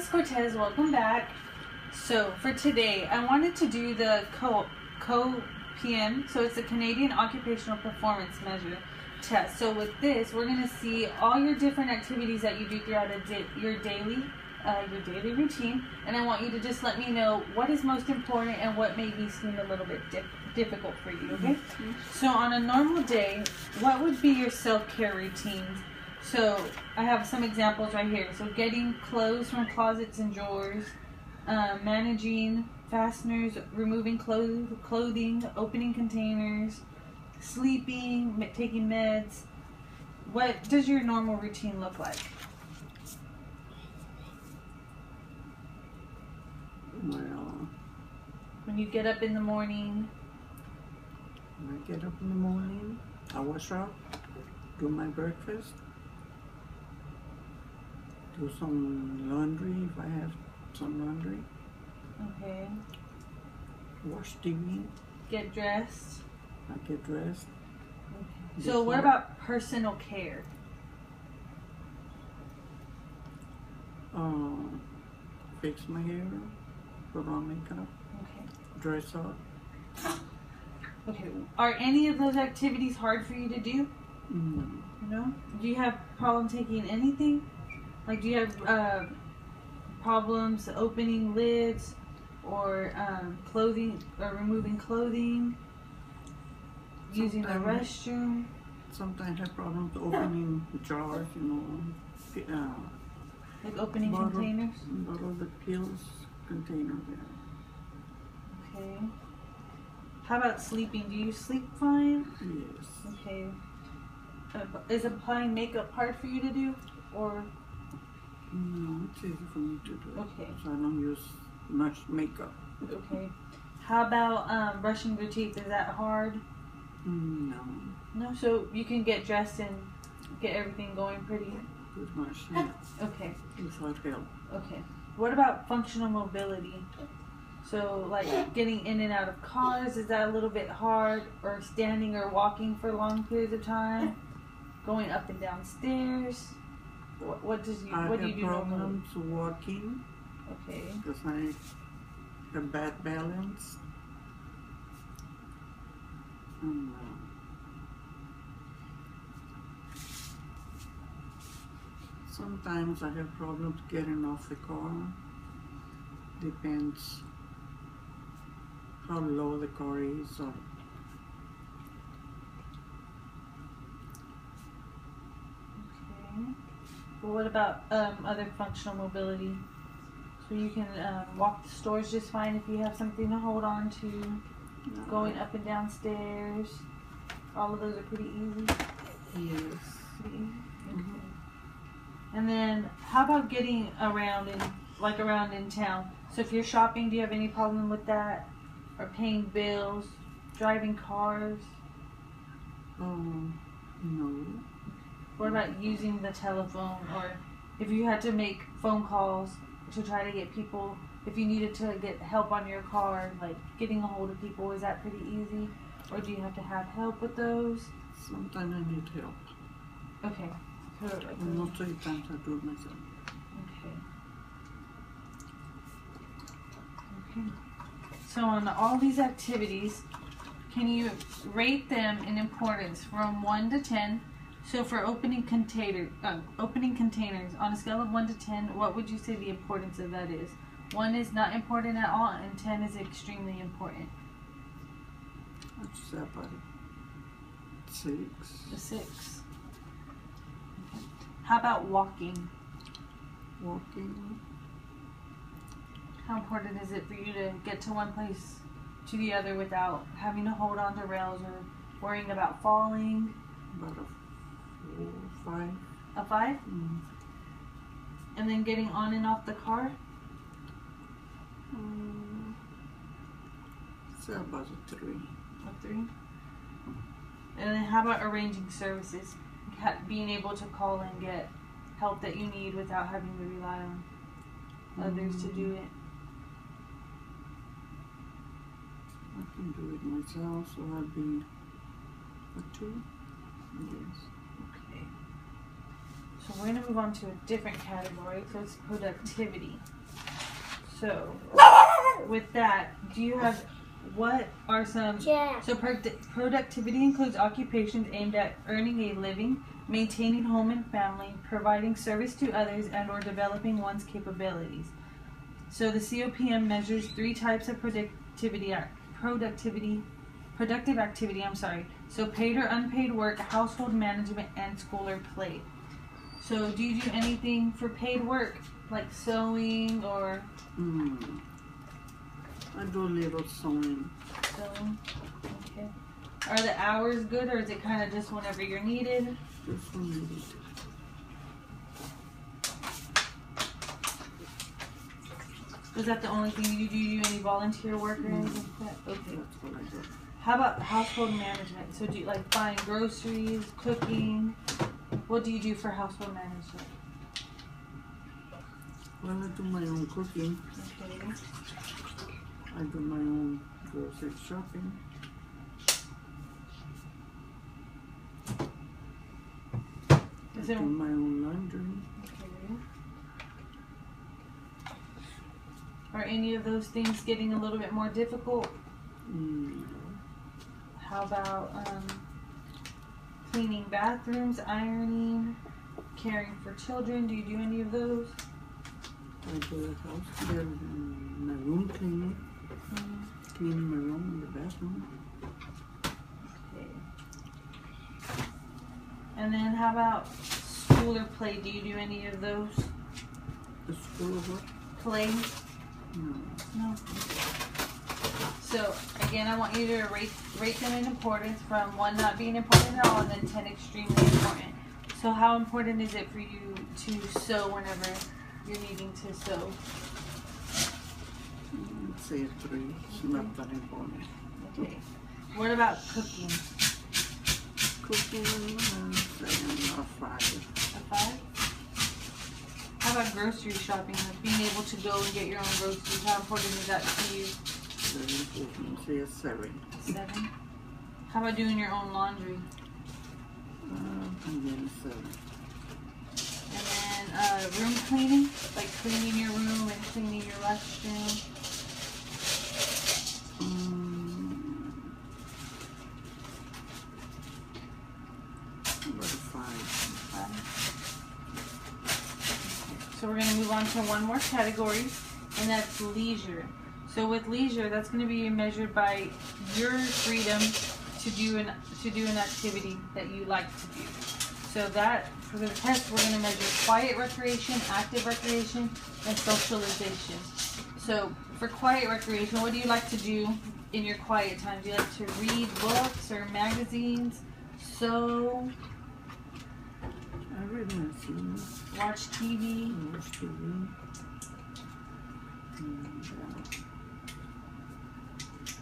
Miss Cortez, welcome back. So for today, I wanted to do the Copm, so it's a Canadian Occupational Performance Measure test. So with this, we're going to see all your different activities that you do throughout your daily routine, and I want you to just let me know what is most important and what maybe seem a little bit difficult for you, okay? Mm-hmm. So on a normal day, what would be your self-care routines? So I have some examples right here. So getting clothes from closets and drawers, managing fasteners, removing clothing, opening containers, sleeping, taking meds. What does your normal routine look like? Well, when you get up in the morning? When I get up in the morning, I wash up, do my breakfast, do some laundry if I have some laundry. Okay. Wash TV. Get dressed. I get dressed. Okay. So what about personal care? Fix my hair, put on makeup, okay. Dress up. Okay. Are any of those activities hard for you to do? No? Do you have problem taking anything? Like, do you have problems opening lids or clothing or removing clothing? Using the restroom? Sometimes I have problems opening jars, like opening containers? Bottle the pills container there. Okay. How about sleeping? Do you sleep fine? Yes. Okay. Is applying makeup hard for you to do? Or? No, it's easy for me to do. Okay. So I don't use much makeup. Okay. How about brushing your teeth? Is that hard? No. No? So you can get dressed and get everything going pretty? Pretty much, yeah. Okay. Without help. Okay. What about functional mobility? So, like, getting in and out of cars, is that a little bit hard? Or standing or walking for long periods of time? Going up and down stairs? What do you do normally? I have problems walking. Okay. Because I have bad balance. Sometimes I have problems getting off the car. Depends how low the car is. Or okay. Well, what about other functional mobility? So you can walk the stores just fine if you have something to hold on to. Going up and down stairs. All of those are pretty easy. yes. Pretty easy. Okay. And then, how about getting around in town? So if you're shopping, do you have any problem with that? Or paying bills, driving cars? No. What about using the telephone? Or if you had to make phone calls to try to get people, if you needed to get help on your car, like getting a hold of people, is that pretty easy? Or do you have to have help with those? Sometimes I need help. Okay. Most of the times I do it myself. Okay. So on all these activities, can you rate them in importance from 1 to 10? So for opening containers, on a scale of 1 to 10, what would you say the importance of that is? 1 is not important at all, and 10 is extremely important. I'd say about 6. A 6. Okay. How about walking? Walking. How important is it for you to get to one place to the other without having to hold on to rails or worrying about falling? About a 4, 5. A 5? And then getting on and off the car? Say about a 3. A 3? And then how about arranging services? Being able to call and get help that you need without having to rely on others to do it? I can do it myself, so I'll be a 2, yes. Okay. So we're going to move on to a different category. So it's productivity. So with that, do you have, what are some, so productivity includes occupations aimed at earning a living, maintaining home and family, providing service to others, and or developing one's capabilities. So the COPM measures 3 types of productive activity, So paid or unpaid work, household management, and school or play. So do you do anything for paid work, like sewing or? I do a little sewing. Sewing, okay. Are the hours good, or is it kind of just whenever you're needed? Just when needed. Is that the only thing you do? Do you do any volunteer work or anything like that? Okay. That's what I do. How about household management? So do you like buying groceries, cooking? What do you do for household management? Well, I do my own cooking. Okay. I do my own grocery shopping. I do my own laundry. Okay. Are any of those things getting a little bit more difficult? No. How about cleaning bathrooms, ironing, caring for children? Do you do any of those? I do the house, my room cleaning. Cleaning my room and the bathroom. Okay. And then how about school or play? Do you do any of those? The school of what? Play? No. So again, I want you to rate them in importance, from 1 not being important at all, and then 10 extremely important. So how important is it for you to sew whenever you're needing to sew? I'd say 3. It's not that important. Okay. What about cooking? Cooking, say a 5. A 5? How about grocery shopping? Like being able to go and get your own groceries. How important is that to you? Very important. Say a 7. 7? How about doing your own laundry? Again, 7. And then room cleaning, like cleaning your room and cleaning your restroom. About a 5. So we're going to move on to one more category, and that's leisure. So with leisure, that's going to be measured by your freedom to do an activity that you like to do. So that, for the test, we're going to measure quiet recreation, active recreation, and socialization. So for quiet recreation, what do you like to do in your quiet time? Do you like to read books or magazines, sew? I read magazines. Watch TV? Watch TV.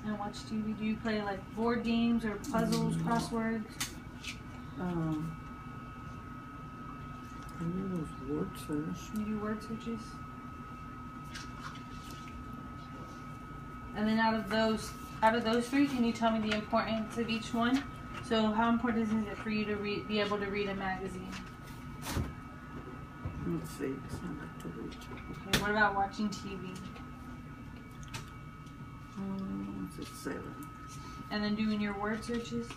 And watch TV. Do you play like board games or puzzles, crosswords? I do those word search. You do word searches? And then out of those 3, can you tell me the importance of each one? So how important is it for you to be able to read a magazine? Let's see, it's not like to read. Okay, what about watching TV? It's a 7. And then doing your word searches?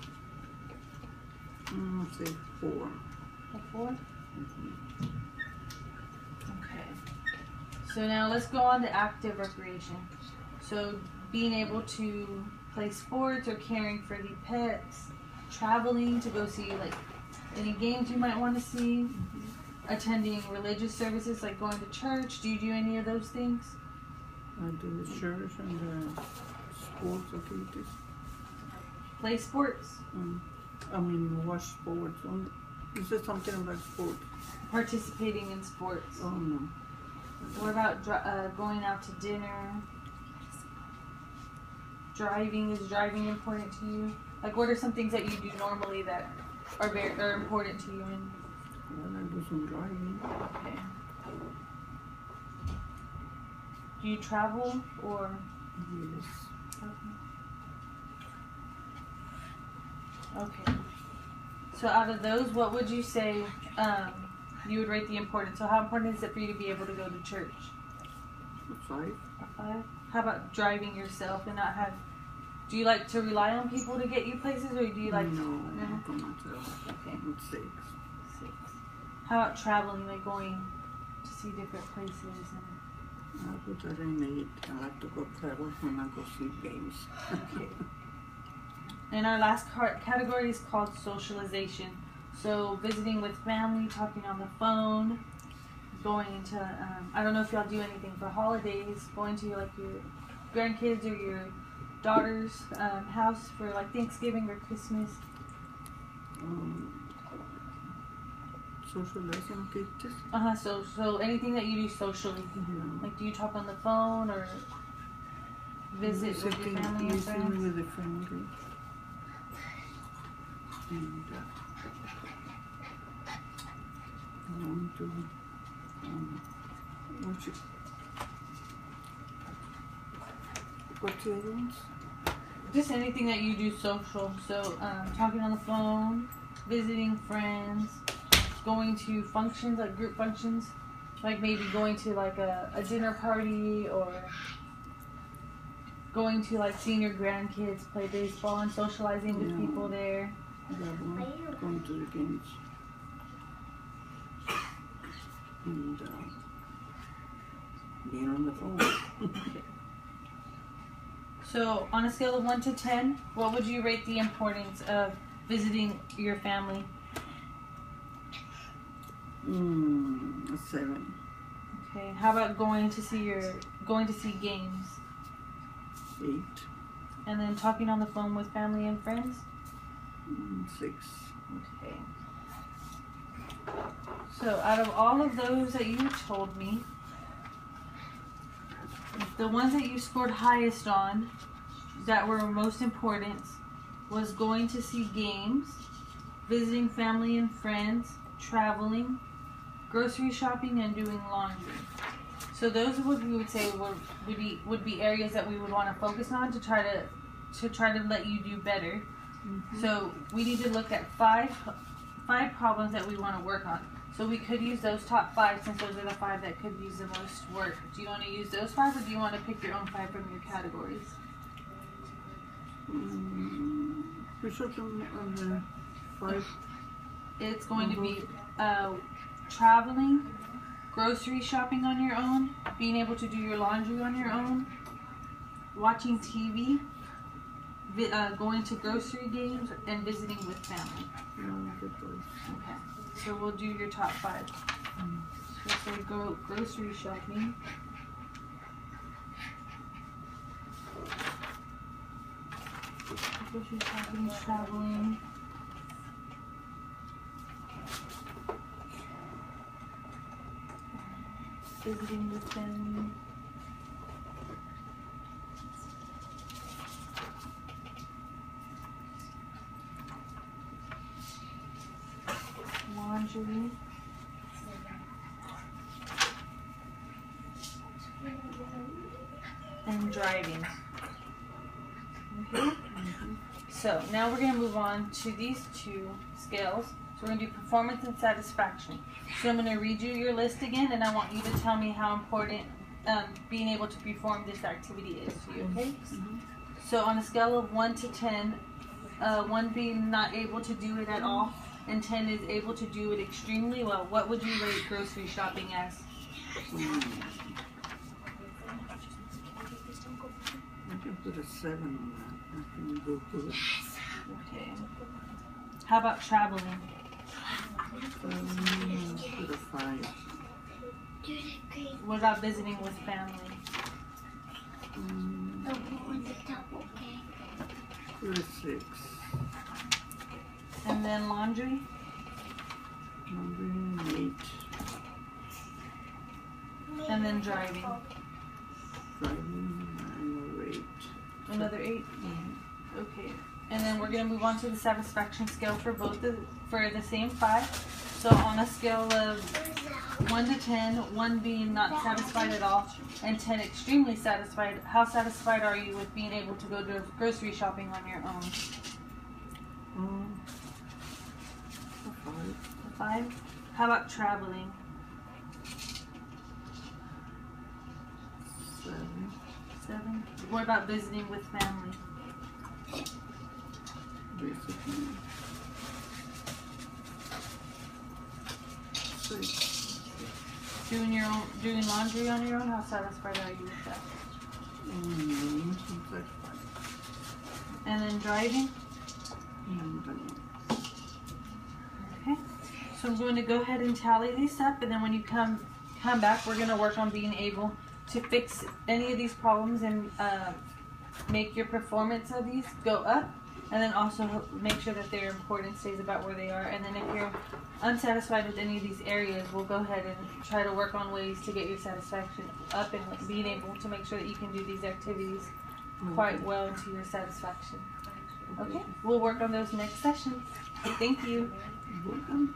Let's say 4. A 4? Okay. So now let's go on to active recreation. So being able to play sports or caring for the pets, traveling to go see like any games you might want to see, attending religious services like going to church. Do you do any of those things? I do the church and the sports activities. Play sports? Watch sports. Is there something about sports? Participating in sports. Oh, no. What about going out to dinner? Driving, is driving important to you? Like, what are some things that you do normally that are important to you? Well, I do some driving. Okay. Do you travel or? Yes. Okay. So out of those, what would you say You would rate the importance. So how important is it for you to be able to go to church? A 5. A 5? How about driving yourself and not have... Do you like to rely on people to get you places, or do you like... No, I go myself. Okay. It's 6. 6. How about traveling, like going to see different places? And... I put that in 8. I like to go travel when I go see games. Okay. And our last category is called socialization. So visiting with family, talking on the phone, going into, I don't know if y'all do anything for holidays, going to like your grandkids or your daughter's house for like Thanksgiving or Christmas. Socializing activities? So anything that you do socially. Yeah. Like do you talk on the phone or visit with your family and friends? With the family. And I want to watch it. What's the other ones? Just anything that you do social. So talking on the phone, visiting friends, going to functions, like group functions, like maybe going to like a dinner party, or going to like seeing your grandkids play baseball and socializing with people there. Going to the games. And being on the phone. So on a scale of 1 to 10, what would you rate the importance of visiting your family? A 7. Okay. How about going to see games? 8. And then talking on the phone with family and friends? 6. Okay. So out of all of those that you told me, the ones that you scored highest on that were most important was going to see games, visiting family and friends, traveling, grocery shopping, and doing laundry. So those are what we would say would be areas that we would want to focus on to try to let you do better. Mm-hmm. So we need to look at five problems that we want to work on. So we could use those top 5 since those are the 5 that could use the most work. Do you want to use those 5, or do you want to pick your own 5 from your categories? Which of them are the 5? It's going to be traveling, grocery shopping on your own, being able to do your laundry on your own, watching TV, going to grocery games, and visiting with family. Okay. So we'll do your top 5. So say grocery shopping. Grocery shopping, traveling. Visiting with family. Laundry. And driving. Okay. So now we're going to move on to these 2 scales. So we're going to do performance and satisfaction. So I'm going to read you your list again, and I want you to tell me how important being able to perform this activity is to you, okay? Mm-hmm. So on a scale of 1 to 10, 1 being not able to do it at all, and 10 is able to do it extremely well, what would you rate grocery shopping as? I can put a 7 on that. I can go good. Okay. How about traveling? Put a 5. What about visiting with family? Put a 6. And then laundry? Laundry, 8. And then driving? Driving, another 8. Another 8? Mm-hmm. Okay. And then we're going to move on to the satisfaction scale for for the same 5. So on a scale of 1 to 10, 1 being not satisfied at all, and 10 extremely satisfied, how satisfied are you with being able to go to grocery shopping on your own? A 5. A 5? How about traveling? 7. 7. What about visiting with family? Basically 6. Doing laundry on your own? How satisfied are you with that? And then driving? Okay. So I'm going to go ahead and tally these up, and then when you come back, we're going to work on being able to fix any of these problems and make your performance of these go up, and then also make sure that their importance stays about where they are. And then if you're unsatisfied with any of these areas, we'll go ahead and try to work on ways to get your satisfaction up and being able to make sure that you can do these activities quite well to your satisfaction. Okay, we'll work on those next sessions. Thank you. Welcome.